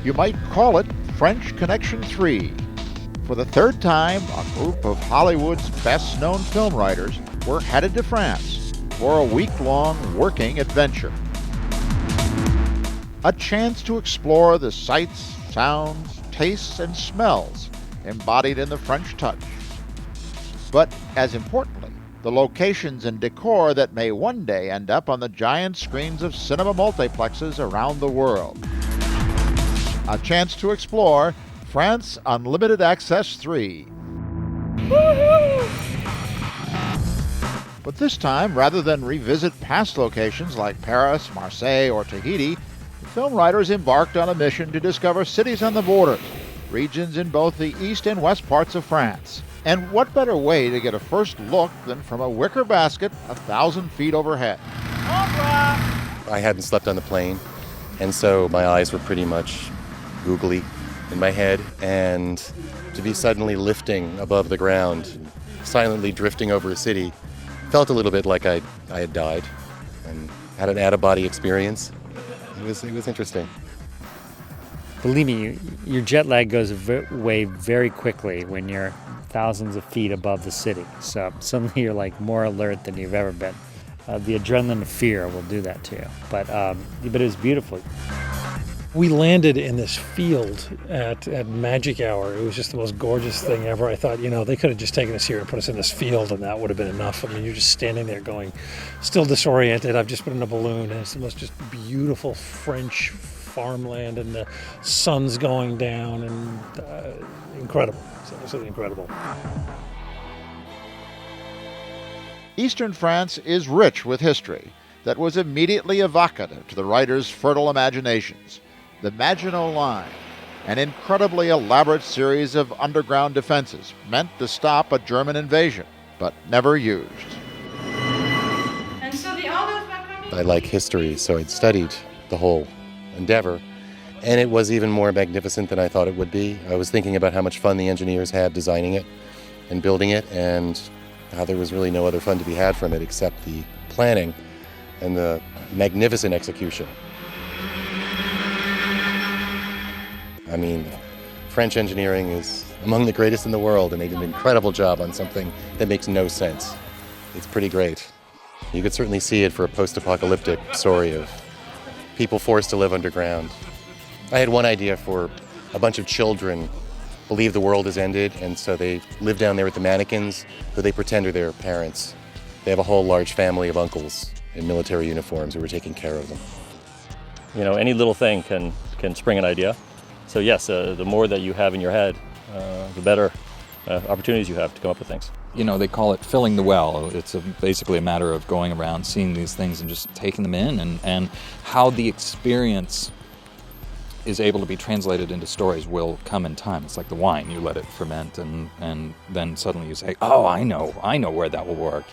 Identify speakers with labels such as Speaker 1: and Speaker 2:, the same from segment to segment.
Speaker 1: You might call it French Connection 3. For the third time, a group of Hollywood's best-known film writers were headed to France for a week-long working adventure. A chance to explore the sights, sounds, tastes, and smells embodied in the French touch. But as importantly, the locations and decor that may one day end up on the giant screens of cinema multiplexes around the world. A chance to explore France Unlimited Access 3. Woo-hoo! But this time, rather than revisit past locations like Paris, Marseille, or Tahiti, the film writers embarked on a mission to discover cities on the borders, regions in both the east and west parts of France. And what better way to get a first look than from a wicker basket 1,000 feet overhead?
Speaker 2: I hadn't slept on the plane, and so my eyes were pretty much googly in my head, and to be suddenly lifting above the ground, silently drifting over a city, felt a little bit like I had died and had an out-of-body experience. It was interesting.
Speaker 3: Believe me, your jet lag goes away very quickly when you're thousands of feet above the city. So suddenly you're like more alert than you've ever been. The adrenaline of fear will do that to you. But it was beautiful.
Speaker 4: We landed in this field at magic hour. It was just the most gorgeous thing ever. I thought, they could have just taken us here and put us in this field and that would have been enough. I mean, you're just standing there going, still disoriented. I've just been in a balloon and it's the most just beautiful French farmland and the sun's going down and incredible. It's absolutely incredible.
Speaker 1: Eastern France is rich with history that was immediately evocative to the writers' fertile imaginations. The Maginot Line, an incredibly elaborate series of underground defenses meant to stop a German invasion, but never used.
Speaker 5: And so the others were coming.
Speaker 2: I like history, so I'd studied the whole endeavor, and it was even more magnificent than I thought it would be. I was thinking about how much fun the engineers had designing it and building it, and how there was really no other fun to be had from it except the planning and the magnificent execution. I mean, French engineering is among the greatest in the world, and they did an incredible job on something that makes no sense. It's pretty great. You could certainly see it for a post-apocalyptic story of people forced to live underground. I had one idea for a bunch of children believe the world has ended, and so they live down there with the mannequins who they pretend are their parents. They have a whole large family of uncles in military uniforms who are taking care of them.
Speaker 6: Any little thing can spring an idea. So yes, the more that you have in your head, the better opportunities you have to come up with things.
Speaker 7: They call it filling the well. It's basically a matter of going around, seeing these things and just taking them in, and how the experience is able to be translated into stories will come in time. It's like the wine. You let it ferment, and then suddenly you say, oh, I know where that will work.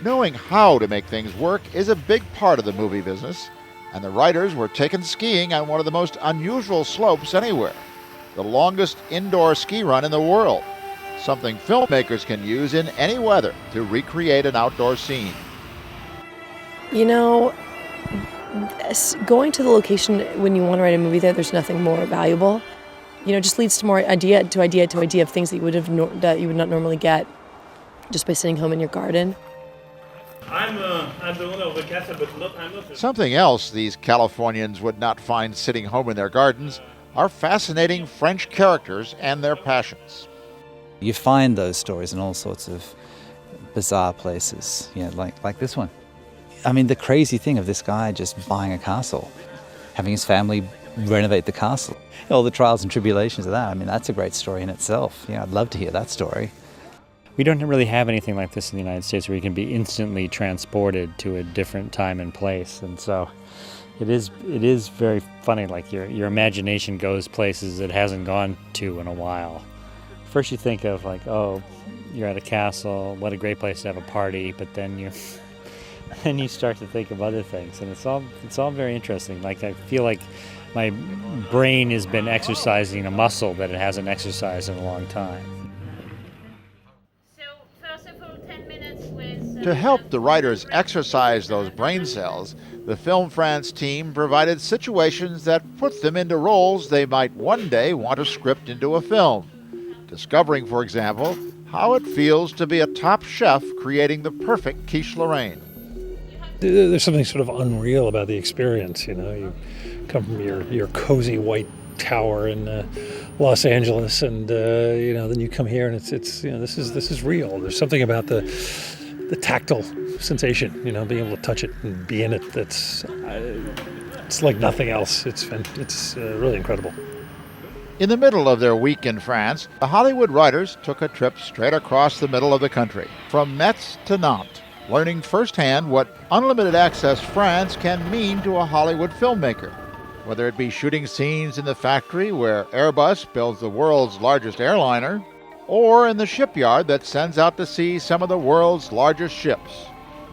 Speaker 1: Knowing how to make things work is a big part of the movie business, and the writers were taken skiing on one of the most unusual slopes anywhere, the longest indoor ski run in the world, something filmmakers can use in any weather to recreate an outdoor scene.
Speaker 8: Going to the location when you want to write a movie there's nothing more valuable. Just leads to more idea of things that you would not normally get just by sitting home in your garden.
Speaker 9: I'm the owner of the castle, but I'm not.
Speaker 1: Something else these Californians would not find sitting home in their gardens are fascinating French characters and their passions.
Speaker 10: You find those stories in all sorts of bizarre places, like this one. I mean, the crazy thing of this guy just buying a castle, having his family renovate the castle, all the trials and tribulations of that. I mean, that's a great story in itself. I'd love to hear that story.
Speaker 3: We don't really have anything like this in the United States where you can be instantly transported to a different time and place. And so it is very funny, like your imagination goes places it hasn't gone to in a while. First you think of like, oh, you're at a castle, what a great place to have a party, but then you start to think of other things, and it's all very interesting. Like I feel like my brain has been exercising a muscle that it hasn't exercised in a long time.
Speaker 5: So first of all, 10 minutes with
Speaker 1: To help the writers exercise those brain cells, the Film France team provided situations that put them into roles they might one day want to script into a film. Discovering, for example, how it feels to be a top chef creating the perfect quiche Lorraine.
Speaker 4: There's something sort of unreal about the experience. You know, you come from your cozy white tower in Los Angeles, and then you come here, and it's this is real. There's something about the tactile sensation, being able to touch it and be in it. That's it's like nothing else. It's really incredible.
Speaker 1: In the middle of their week in France, the Hollywood writers took a trip straight across the middle of the country, from Metz to Nantes, learning firsthand what Unlimited Access France can mean to a Hollywood filmmaker. Whether it be shooting scenes in the factory where Airbus builds the world's largest airliner, or in the shipyard that sends out to sea some of the world's largest ships.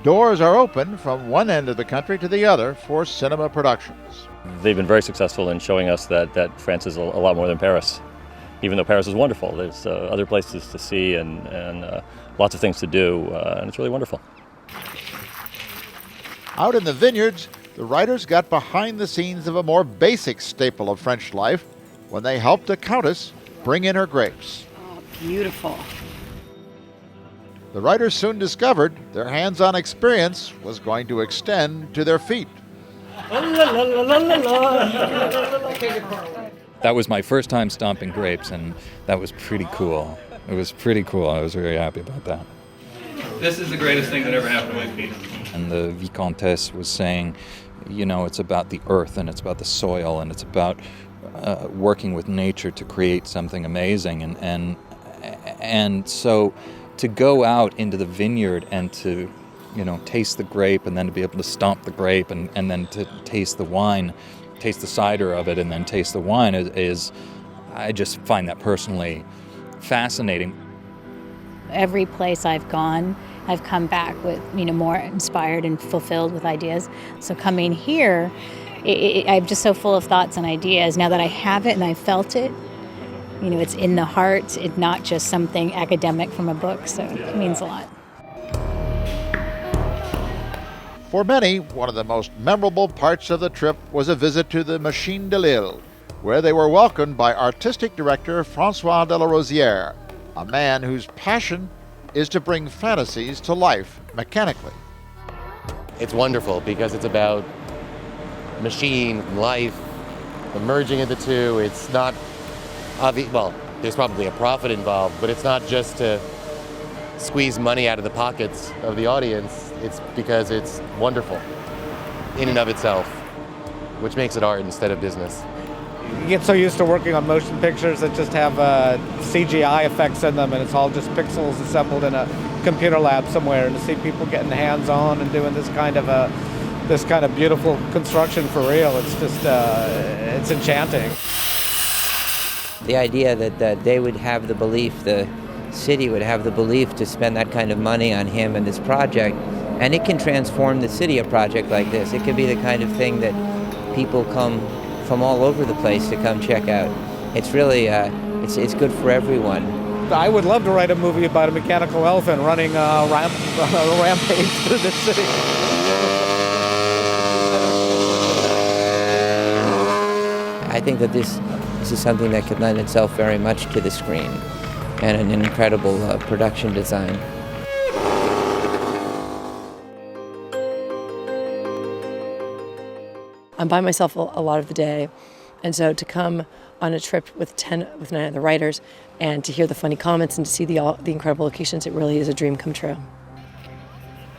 Speaker 1: Doors are open from one end of the country to the other for cinema productions.
Speaker 6: They've been very successful in showing us that France is a lot more than Paris. Even though Paris is wonderful, there's other places to see and lots of things to do, and it's really wonderful.
Speaker 1: Out in the vineyards, the writers got behind the scenes of a more basic staple of French life when they helped a countess bring in her grapes.
Speaker 5: Oh, beautiful.
Speaker 1: The writers soon discovered their hands-on experience was going to extend to their feet.
Speaker 7: That was my first time stomping grapes, and that was pretty cool. It was pretty cool. I was very happy about that.
Speaker 9: This is the greatest thing that ever happened to my feet.
Speaker 7: And the Vicomtesse was saying, it's about the earth, and it's about the soil, and it's about working with nature to create something amazing. And so to go out into the vineyard and to taste the grape, and then to be able to stomp the grape, and then to taste the wine, taste the cider of it, and then taste the wine is I just find that personally fascinating.
Speaker 11: Every place I've gone, I've come back with more inspired and fulfilled with ideas. So coming here, I'm just so full of thoughts and ideas now that I have it and I felt it. It's in the heart. It's not just something academic from a book, so it means a lot.
Speaker 1: For many, one of the most memorable parts of the trip was a visit to the Machine de Lille, where they were welcomed by artistic director François de la Rosière, a man whose passion is to bring fantasies to life mechanically.
Speaker 2: It's wonderful because it's about machine and life, the merging of the two. It's not obvious. Well, there's probably a profit involved, but it's not just to squeeze money out of the pockets of the audience. It's because it's wonderful in and of itself, which makes it art instead of business.
Speaker 12: You get so used to working on motion pictures that just have CGI effects in them, and it's all just pixels assembled in a computer lab somewhere. And to see people getting hands-on and doing this kind of beautiful construction for real, it's just it's enchanting.
Speaker 13: The idea that they would have the belief, the city would have the belief to spend that kind of money on him and this project, and it can transform the city, a project like this. It can be the kind of thing that people come from all over the place to come check out. It's really, it's good for everyone.
Speaker 12: I would love to write a movie about a mechanical elephant running a rampage through the city.
Speaker 13: I think that this is something that could lend itself very much to the screen, and an incredible production design.
Speaker 8: I'm by myself a lot of the day, and so to come on a trip with 9 other writers and to hear the funny comments and to see the incredible locations, it really is a dream come true.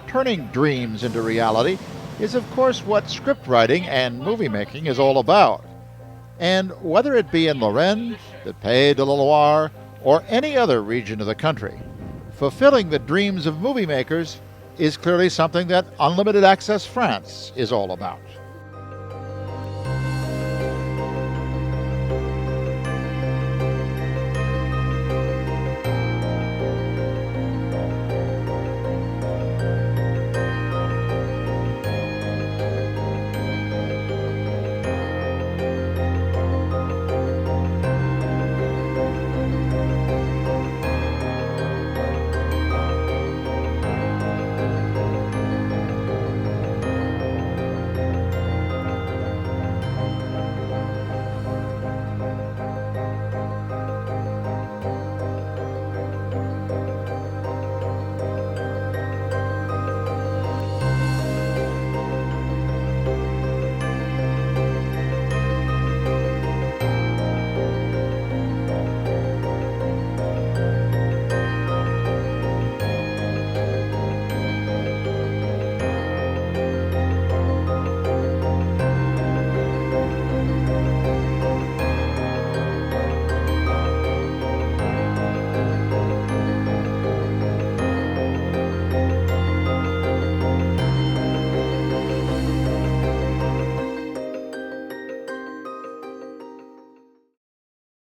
Speaker 1: Turning dreams into reality is, of course, what script writing and movie making is all about. And whether it be in Lorraine, the Pays de la Loire, or any other region of the country, fulfilling the dreams of movie makers is clearly something that Unlimited Access France is all about.